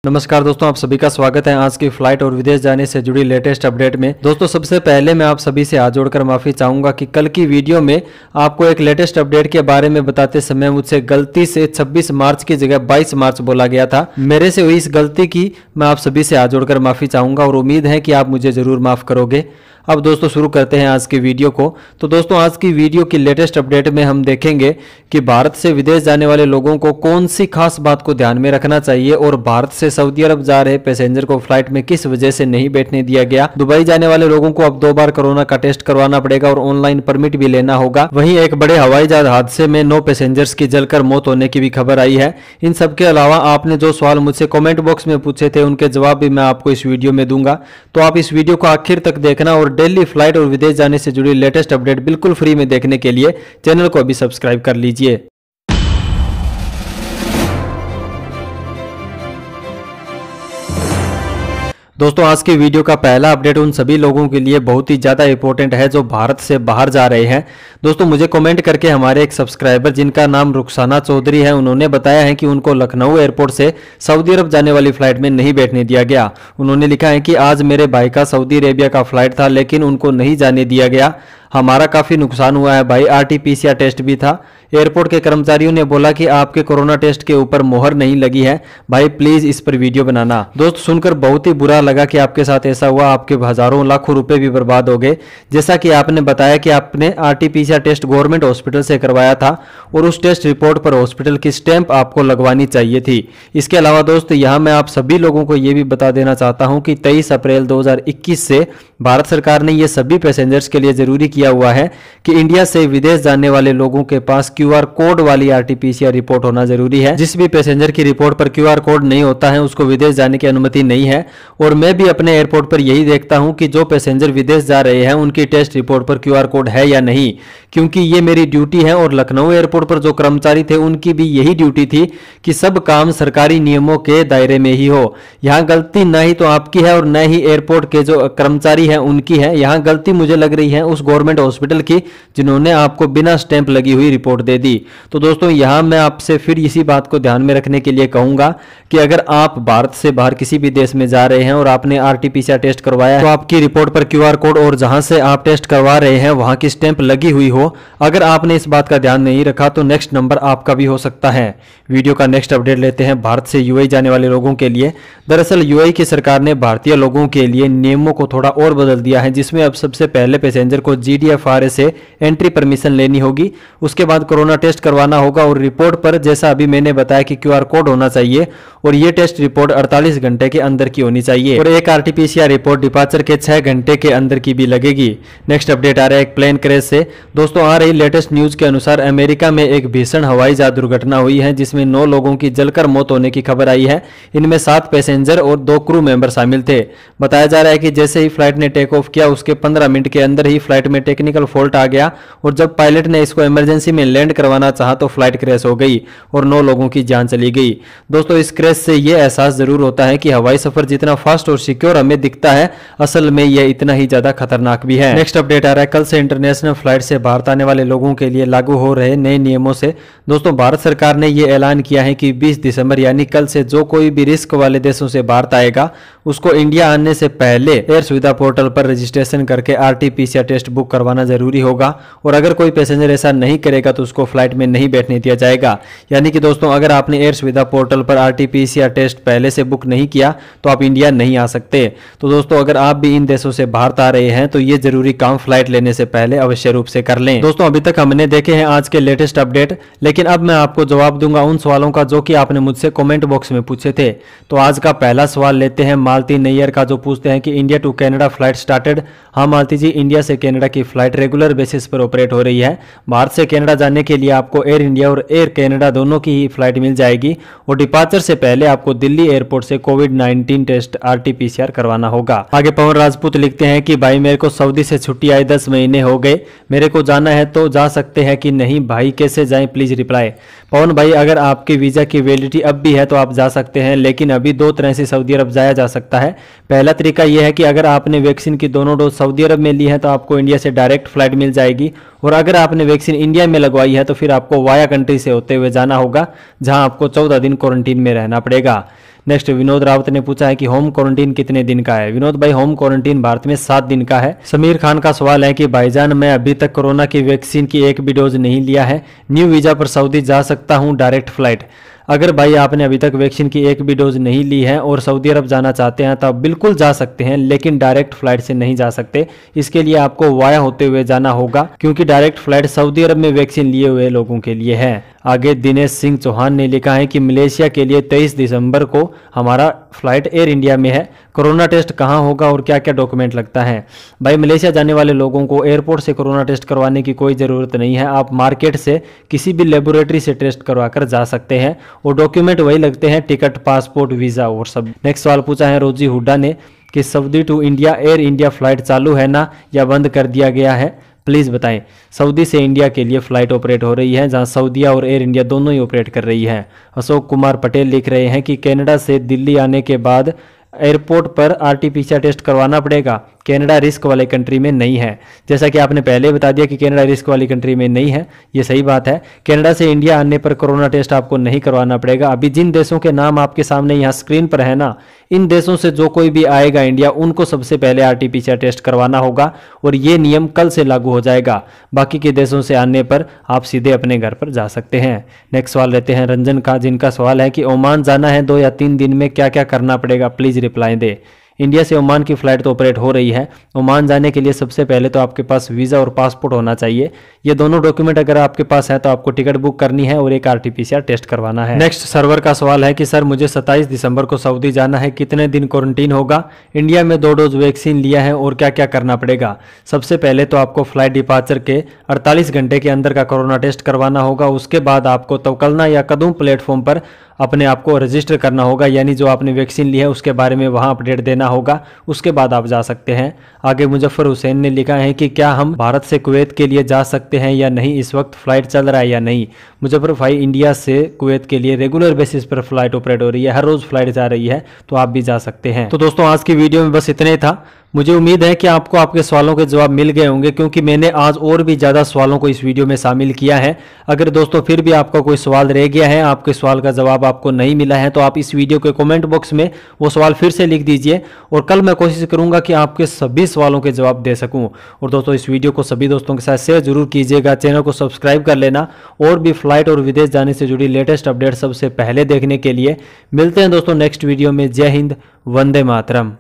नमस्कार दोस्तों, आप सभी का स्वागत है आज की फ्लाइट और विदेश जाने से जुड़ी लेटेस्ट अपडेट में। दोस्तों सबसे पहले मैं आप सभी से हाथ जोड़कर माफ़ी चाहूँगा कि कल की वीडियो में आपको एक लेटेस्ट अपडेट के बारे में बताते समय मुझसे गलती से 26 मार्च की जगह 22 मार्च बोला गया था। मेरे से हुई इस गलती की मैं आप सभी से हाथ जोड़कर माफ़ी चाहूँगा और उम्मीद है कि आप मुझे ज़रूर माफ़ करोगे। अब दोस्तों शुरू करते हैं आज की वीडियो को। तो दोस्तों आज की वीडियो की लेटेस्ट अपडेट में हम देखेंगे कि भारत से विदेश जाने वाले लोगों को कौन सी खास बात को ध्यान में रखना चाहिए और भारत से सऊदी अरब जा रहे पैसेंजर को फ्लाइट में किस वजह से नहीं बैठने दिया गया। दुबई जाने वाले लोगों को अब 2 बार कोरोना का टेस्ट करवाना पड़ेगा और ऑनलाइन परमिट भी लेना होगा। वहीं एक बड़े हवाई जहाज हादसे में 9 पैसेंजर्स की जलकर मौत होने की भी खबर आई है। इन सब के अलावा आपने जो सवाल मुझसे कमेंट बॉक्स में पूछे थे उनके जवाब भी मैं आपको इस वीडियो में दूंगा। तो आप इस वीडियो को आखिर तक देखना और डेली फ्लाइट और विदेश जाने से जुड़ी लेटेस्ट अपडेट बिल्कुल फ्री में देखने के लिए चैनल को अभी सब्सक्राइब कर लीजिए। दोस्तों आज की वीडियो का पहला अपडेट उन सभी लोगों के लिए बहुत ही ज़्यादा इंपॉर्टेंट है जो भारत से बाहर जा रहे हैं। दोस्तों मुझे कमेंट करके हमारे एक सब्सक्राइबर जिनका नाम रुखसाना चौधरी है, उन्होंने बताया है कि उनको लखनऊ एयरपोर्ट से सऊदी अरब जाने वाली फ्लाइट में नहीं बैठने दिया गया। उन्होंने लिखा है कि आज मेरे भाई का सऊदी अरेबिया का फ्लाइट था लेकिन उनको नहीं जाने दिया गया। हमारा काफ़ी नुकसान हुआ है भाई। RT-PCR टेस्ट भी था। एयरपोर्ट के कर्मचारियों ने बोला कि आपके कोरोना टेस्ट के ऊपर मोहर नहीं लगी है। भाई प्लीज इस पर वीडियो बनाना। दोस्त सुनकर बहुत ही बुरा लगा कि आपके साथ ऐसा हुआ। आपके हजारों लाखों रुपए भी बर्बाद हो गए। जैसा कि आपने बताया कि आपने RT-PCR टेस्ट गवर्नमेंट हॉस्पिटल से करवाया था और उस टेस्ट रिपोर्ट पर हॉस्पिटल की स्टैंप आपको लगवानी चाहिए थी। इसके अलावा दोस्त यहाँ मैं आप सभी लोगों को ये भी बता देना चाहता हूँ कि 23 अप्रैल 2021 से भारत सरकार ने ये सभी पैसेंजर्स के लिए जरूरी किया हुआ है कि इंडिया से विदेश जाने वाले लोगों के पास QR कोड वाली RT-PCR रिपोर्ट होना जरूरी है। जिस भी पैसेंजर की रिपोर्ट पर QR कोड नहीं होता है उसको विदेश जाने की अनुमति नहीं है। और मैं भी अपने एयरपोर्ट पर यही देखता हूं कि जो पैसेंजर विदेश जा रहे हैं उनकी टेस्ट रिपोर्ट पर QR कोड है या नहीं, क्योंकि ये मेरी ड्यूटी है। और लखनऊ एयरपोर्ट पर जो कर्मचारी थे उनकी भी यही ड्यूटी थी कि सब काम सरकारी नियमों के दायरे में ही हो। यहाँ गलती न ही तो आपकी है और न ही एयरपोर्ट के जो कर्मचारी है उनकी है। यहाँ गलती मुझे लग रही है उस गवर्नमेंट हॉस्पिटल की जिन्होंने आपको बिना स्टैंप लगी हुई रिपोर्ट दे दी। तो दोस्तों यहाँ मैं आपसे फिर इसी बात को ध्यान में रखने के लिए कहूंगा कि अगर आप भारत से बाहर किसी भी देश में जा रहे हैं और आपने RT-PCR टेस्ट करवाया तो आपकी रिपोर्ट पर QR कोड और जहां से आप टेस्ट करवा रहे हैं वहां की स्टैंप लगी हुई हो। अगर आपने इस बात का ध्यान नहीं रखा तो नेक्स्ट नंबर आपका भी हो सकता है। वीडियो का नेक्स्ट अपडेट लेते हैं भारत से UAE जाने वाले लोगों के लिए। दरअसल UAE की सरकार ने भारतीय लोगों के लिए नियमों को थोड़ा और बदल दिया है, जिसमें अब सबसे पहले पैसेंजर को GDFRA से एंट्री परमिशन लेनी होगी। उसके बाद कोरोना टेस्ट करवाना होगा और रिपोर्ट पर जैसा अभी मैंने बताया कि QR कोड होना चाहिए और ये टेस्ट रिपोर्ट 48 घंटे के अंदर की होनी चाहिए और एक RT-PCR रिपोर्ट डिपार्चर के 6 घंटे के अंदर की भी लगेगी। नेक्स्ट अपडेट आ रहा है एक प्लेन क्रैश से। दोस्तों आ रही लेटेस्ट न्यूज के अनुसार अमेरिका में एक भीषण हवाई जहाज दुर्घटना हुई है जिसमें 9 लोगों की जलकर मौत होने की खबर आई है। इनमें 7 पैसेंजर और 2 क्रू मेंबर शामिल थे। बताया जा रहा है कि जैसे ही फ्लाइट ने टेक ऑफ किया उसके 15 मिनट के अंदर ही फ्लाइट में टेक्निकल फॉल्ट आ गया और जब पायलट ने इसको इमरजेंसी में लैंड करवाना चाहा तो फ्लाइट क्रैश हो गई और 9 लोगों की जान चली गई। दोस्तों इस क्रैश से यह एहसास जरूर होता है कि हवाई सफर जितना फास्ट और सिक्योर हमें दिखता है असल में यह इतना ही ज्यादा खतरनाक भी है। नेक्स्ट अपडेट आ रहा है कल से इंटरनेशनल फ्लाइट से भारत आने वाले लोगों के लिए लागू हो रहे नए नियमों से। दोस्तों भारत सरकार ने यह ऐलान किया है कि 20 दिसंबर यानी कल से जो कोई भी रिस्क वाले देशों से भारत आएगा उसको इंडिया आने से पहले एयर सुविधा पोर्टल पर रजिस्ट्रेशन करके RT-PCR टेस्ट बुक करवाना जरूरी होगा और अगर कोई पैसेंजर ऐसा नहीं करेगा तो उसको फ्लाइट में नहीं बैठने दिया जाएगा। यानी कि दोस्तों अगर आपने एयर सुविधा पोर्टल पर RT-PCR टेस्ट पहले से बुक नहीं किया तो आप इंडिया नहीं आ सकते। तो दोस्तों अगर आप भी इन देशों से भारत आ रहे हैं तो ये जरूरी काम फ्लाइट लेने से पहले अवश्य रूप से कर लें। दोस्तों अभी तक हमने देखे हैं आज के लेटेस्ट अपडेट, लेकिन अब मैं आपको जवाब दूंगा उन सवालों का जो कि आपने मुझसे कमेंट बॉक्स में पूछे थे। तो आज का पहला सवाल लेते हैं मालती नैयर का, जो पूछते हैं कि India to Canada flight started. हाँ मालती जी, इंडिया से कनाडा की फ्लाइट रेगुलर बेसिस पर ऑपरेट हो रही है। भारत से कनाडा जाने के लिए आपको एयर इंडिया और एयर कनाडा दोनों की ही फ्लाइट मिल जाएगी और डिपार्चर से पहले आपको दिल्ली एयरपोर्ट से कोविड-19 टेस्ट RT-PCR करवाना होगा। आगे पवन राजपूत लिखते हैं कि भाई मेरे को सऊदी से छुट्टी आई 10 महीने हो गए, मेरे को जाना है तो जा सकते हैं कि नहीं भाई, कैसे जाएं प्लीज रिप्लाई। पवन भाई अगर आपके वीजा की वैलिडिटी अब भी है तो आप जा सकते हैं, लेकिन अभी 2 तरह से सऊदी अरब जाया जा सकता सकता है। पहला तरीका यह है कि अगर आपने वैक्सीन की दोनों डोज सऊदी अरब में ली है तो आपको इंडिया से डायरेक्ट फ्लाइट मिल जाएगी, और अगर आपने वैक्सीन इंडिया में लगवाई है तो फिर आपको वाया कंट्री से होते हुए जाना होगा, जहां आपको 14 दिन क्वारंटीन में रहना पड़ेगा। नेक्स्ट विनोद रावत ने पूछा है कि होम क्वारंटीन कितने दिन का है। विनोद भाई, होम क्वारंटीन भारत में 7 दिन का है। समीर खान का सवाल है कि भाईजान, मैं अभी तक कोरोना की वैक्सीन की एक भी डोज नहीं लिया है, न्यू वीजा पर सऊदी जा सकता हूं डायरेक्ट फ्लाइट? अगर भाई आपने अभी तक वैक्सीन की एक भी डोज नहीं ली है और सऊदी अरब जाना चाहते हैं तो आप बिल्कुल जा सकते हैं, लेकिन डायरेक्ट फ्लाइट से नहीं जा सकते। इसके लिए आपको वाया होते हुए जाना होगा, क्योंकि डायरेक्ट फ्लाइट सऊदी अरब में वैक्सीन लिए हुए लोगों के लिए है। आगे दिनेश सिंह चौहान ने लिखा है कि मलेशिया के लिए 23 दिसंबर को हमारा फ्लाइट एयर इंडिया में है, कोरोना टेस्ट कहाँ होगा और क्या क्या डॉक्यूमेंट लगता है? भाई, मलेशिया जाने वाले लोगों को एयरपोर्ट से कोरोना टेस्ट करवाने की कोई ज़रूरत नहीं है, आप मार्केट से किसी भी लेबोरेटरी से टेस्ट करवा कर जा सकते हैं, और डॉक्यूमेंट वही लगते हैं, टिकट, पासपोर्ट, वीज़ा और सब। नेक्स्ट सवाल पूछा है रोजी हुड्डा ने कि Saudi to India Air India flight चालू है ना, या बंद कर दिया गया है? प्लीज़ बताएं। सऊदी से इंडिया के लिए फ़्लाइट ऑपरेट हो रही है, जहां सऊदीया और एयर इंडिया दोनों ही ऑपरेट कर रही है। अशोक कुमार पटेल लिख रहे हैं कि कनाडा से दिल्ली आने के बाद एयरपोर्ट पर आरटीपीसीआर टेस्ट करवाना पड़ेगा। कनाडा रिस्क वाले कंट्री में नहीं है। जैसा कि आपने पहले बता दिया कि कनाडा रिस्क वाली कंट्री में नहीं है, ये सही बात है। कनाडा से इंडिया आने पर कोरोना टेस्ट आपको नहीं करवाना पड़ेगा। अभी जिन देशों के नाम आपके सामने यहाँ स्क्रीन पर है ना, इन देशों से जो कोई भी आएगा इंडिया, उनको सबसे पहले आरटीपीसीआर टेस्ट करवाना होगा, और ये नियम कल से लागू हो जाएगा। बाकी के देशों से आने पर आप सीधे अपने घर पर जा सकते हैं। नेक्स्ट सवाल रहते हैं रंजन का, जिनका सवाल है कि ओमान जाना है 2 या 3 दिन में क्या क्या करना पड़ेगा, प्लीज़ रिप्लाई दे। इंडिया से ओमान की फ़्लाइट तो ऑपरेट हो रही है। ओमान जाने के लिए सबसे पहले तो आपके पास वीज़ा और पासपोर्ट होना चाहिए। ये दोनों डॉक्यूमेंट अगर आपके पास है तो आपको टिकट बुक करनी है और एक आरटीपीसीआर टेस्ट करवाना है। नेक्स्ट सर्वर का सवाल है कि सर, मुझे 27 दिसंबर को सऊदी जाना है, कितने दिन क्वारंटीन होगा? इंडिया में 2 डोज वैक्सीन लिया है और क्या क्या करना पड़ेगा? सबसे पहले तो आपको फ्लाइट डिपार्चर के 48 घंटे के अंदर का कोरोना टेस्ट करवाना होगा। उसके बाद आपको तवक्लना या कदूम प्लेटफॉर्म पर अपने आप को रजिस्टर करना होगा, यानी जो आपने वैक्सीन ली है उसके बारे में वहां अपडेट देना होगा। उसके बाद आप जा सकते हैं। आगे मुजफ्फर हुसैन ने लिखा है कि क्या हम भारत से कुवैत के लिए जा सकते हैं या नहीं, इस वक्त फ्लाइट चल रहा है या नहीं? मुजफ्फर भाई, इंडिया से कुवैत के लिए रेगुलर बेसिस पर फ्लाइट ऑपरेट हो रही है, हर रोज़ फ्लाइट जा रही है, तो आप भी जा सकते हैं। तो दोस्तों, आज की वीडियो में बस इतना ही था। मुझे उम्मीद है कि आपको आपके सवालों के जवाब मिल गए होंगे, क्योंकि मैंने आज और भी ज़्यादा सवालों को इस वीडियो में शामिल किया है। अगर दोस्तों फिर भी आपका कोई सवाल रह गया है, आपके सवाल का जवाब आपको नहीं मिला है, तो आप इस वीडियो के कमेंट बॉक्स में वो सवाल फिर से लिख दीजिए, और कल मैं कोशिश करूंगा कि आपके सभी सवालों के जवाब दे सकूं। और दोस्तों, इस वीडियो को सभी दोस्तों के साथ शेयर जरूर कीजिएगा, चैनल को सब्सक्राइब कर लेना, और भी फ्लाइट और विदेश जाने से जुड़ी लेटेस्ट अपडेट सबसे पहले देखने के लिए। मिलते हैं दोस्तों नेक्स्ट वीडियो में। जय हिंद, वंदे मातरम।